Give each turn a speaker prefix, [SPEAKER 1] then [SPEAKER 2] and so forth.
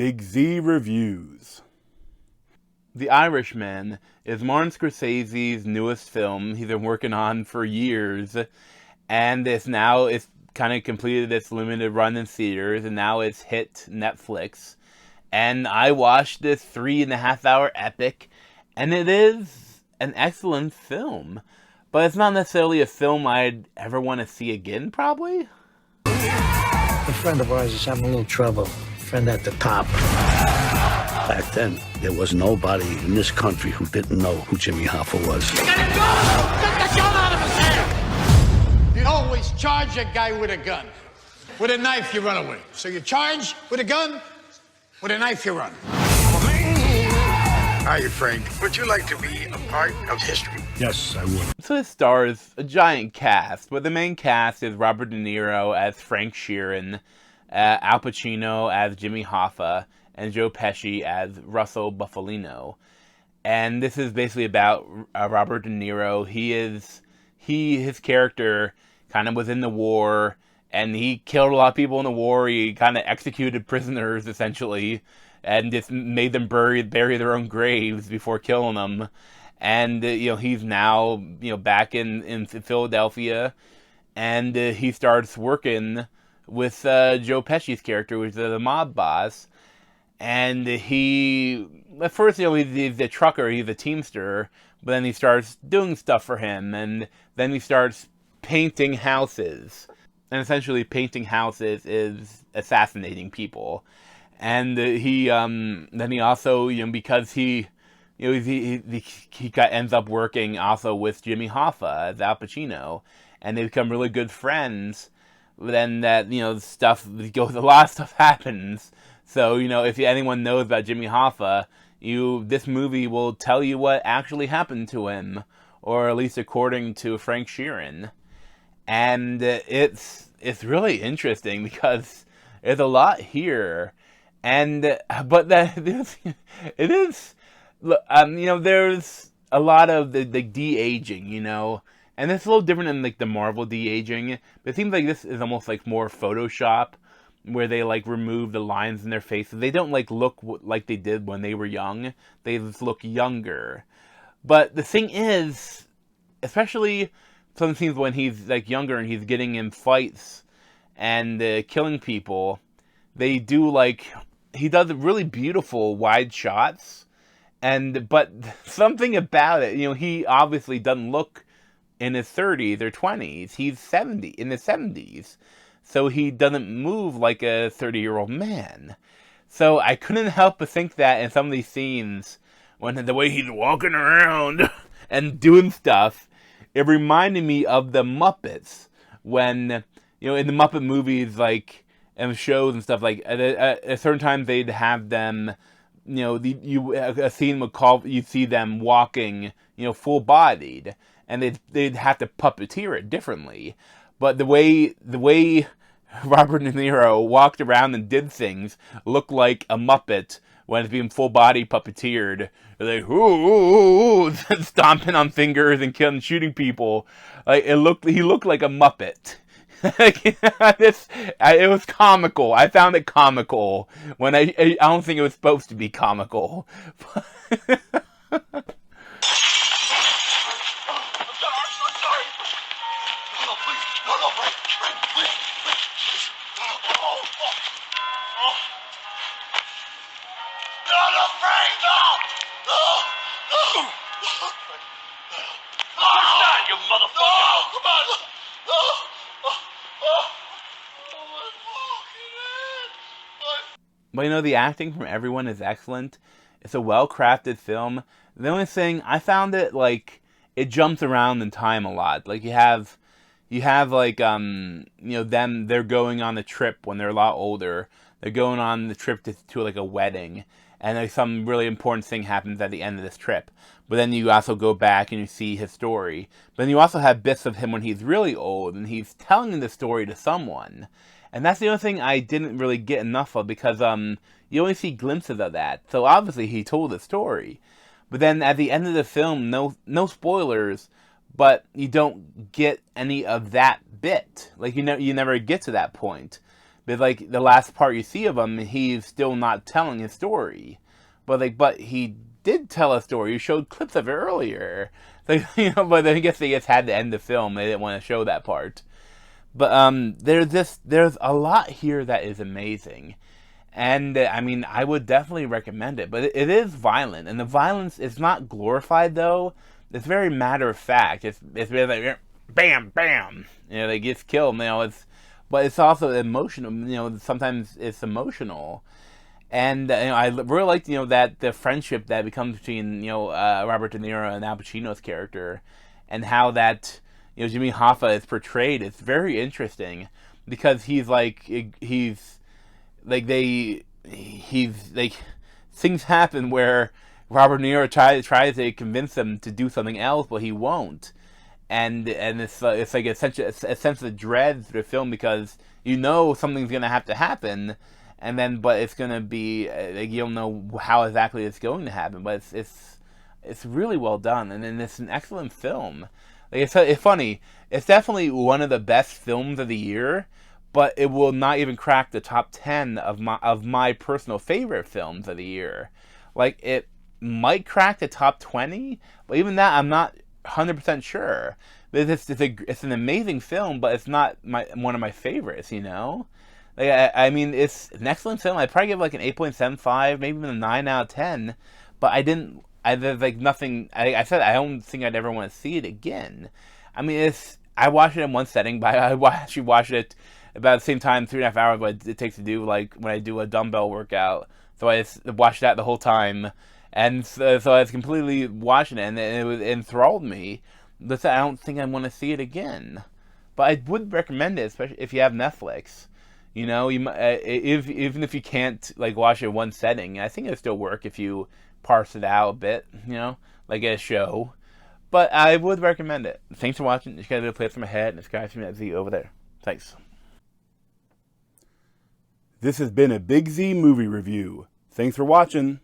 [SPEAKER 1] Big Z Reviews. The Irishman is Martin Scorsese's newest film he's been working on for years, and it's kind of completed its limited run in theaters, and now it's hit Netflix. And I watched this 3.5 hour epic, and it is an excellent film. But it's not necessarily a film I'd ever want to see again, probably.
[SPEAKER 2] A friend of ours is having a little trouble. Friend at the top.
[SPEAKER 3] Back then, there was nobody in this country who didn't know who Jimmy Hoffa was.
[SPEAKER 4] Get a gun! Get the gun out of his hand! You always charge a guy with a gun. With a knife, you run away. So you charge with a gun, with a knife, you run. Hi, Frank. Would you like to be a part of history?
[SPEAKER 3] Yes, I would.
[SPEAKER 1] So it stars a giant cast, but the main cast is Robert De Niro as Frank Sheeran, Al Pacino as Jimmy Hoffa, and Joe Pesci as Russell Buffalino. And this is basically about Robert De Niro. His character kind of was in the war, and he killed a lot of people in the war. He kind of executed prisoners, essentially, and just made them bury their own graves before killing them. And, he's now, back in Philadelphia, and he starts working with Joe Pesci's character, which is the mob boss. And at first, he's a trucker, he's a teamster, but then he starts doing stuff for him, and then he starts painting houses. And essentially, painting houses is assassinating people. And he also, because he ends up working also with Jimmy Hoffa as Al Pacino, and they become really good friends. Then that, a lot of stuff happens. So, if anyone knows about Jimmy Hoffa, this movie will tell you what actually happened to him, or at least according to Frank Sheeran. And it's really interesting because there's a lot here, but it is. There's a lot of the de-aging, and it's a little different than the Marvel de-aging. But it seems like this is almost more Photoshop, where they remove the lines in their faces. They don't look like they did when they were young. They just look younger. But the thing is, especially some scenes when he's younger and he's getting in fights and killing people, they do he does really beautiful wide shots. But something about it, he obviously doesn't look in his 30s or 20s. He's in his 70s. So he doesn't move like a 30-year-old man. So I couldn't help but think that in some of these scenes, when the way he's walking around and doing stuff, it reminded me of the Muppets. When, in the Muppet movies, and shows and stuff, at certain times they'd have them, a scene would you'd see them walking, full-bodied, and they'd have to puppeteer it differently. But the way Robert De Niro walked around and did things looked like a Muppet when it's being full-body puppeteered. Ooh, stomping on fingers and killing, shooting people. He looked like a Muppet. It was comical. I found it comical when I don't think it was supposed to be comical.
[SPEAKER 5] You motherfucker!
[SPEAKER 1] But the acting from everyone is excellent. It's a well-crafted film. The only thing, I found it it jumps around in time a lot. You have them, they're going on the trip when they're a lot older. They're going on the trip to a wedding, and some really important thing happens at the end of this trip. But then you also go back and you see his story. But then you also have bits of him when he's really old, and he's telling the story to someone. And that's the only thing I didn't really get enough of, because you only see glimpses of that. So obviously he told the story. But then at the end of the film, no spoilers, but you don't get any of that bit. You never get to that point. But like the last part you see of him, he's still not telling his story. But he did tell a story. You showed clips of it earlier. Like, but I guess they just had to end the film. They didn't want to show that part. But there's a lot here that is amazing. And I mean, I would definitely recommend it. But it is violent, and the violence is not glorified though. It's very matter of fact. It's very like bam, bam. They get killed. But it's also emotional. Sometimes it's emotional. And I really liked that the friendship that becomes between Robert De Niro and Al Pacino's character, and how that Jimmy Hoffa is portrayed. It's very interesting because he's like things happen where Robert De Niro tries to convince him to do something else, but he won't. And it's like a sense of dread through the film because something's gonna have to happen. And then, but it's gonna be you don't know how exactly it's going to happen, but it's really well done, and then it's an excellent film. Like it's funny. It's definitely one of the best films of the year, but it will not even crack the top 10 of my personal favorite films of the year. Like it might crack the top 20, but even that I'm not 100% sure. It's an amazing film, but it's not one of my favorites. Like, I mean, it's an excellent film. I'd probably give like an 8.75, maybe even a 9 out of 10. But there's like nothing. I said I don't think I'd ever want to see it again. I mean, I watched it in one setting, but I actually watched it about the same time, 3.5 hours, what it takes to do like when I do a dumbbell workout. So I just watched that the whole time, and so I was completely watching it, and it enthralled me. But I don't think I want to see it again. But I would recommend it, especially if you have Netflix. Even if you can't like watch it in one setting, I think it'll still work if you parse it out a bit, like a show. But I would recommend it. Thanks for watching. This guy's Play It From My Head, and this guy's from that Z over there. Thanks. This has been a Big Z movie review. Thanks for watching.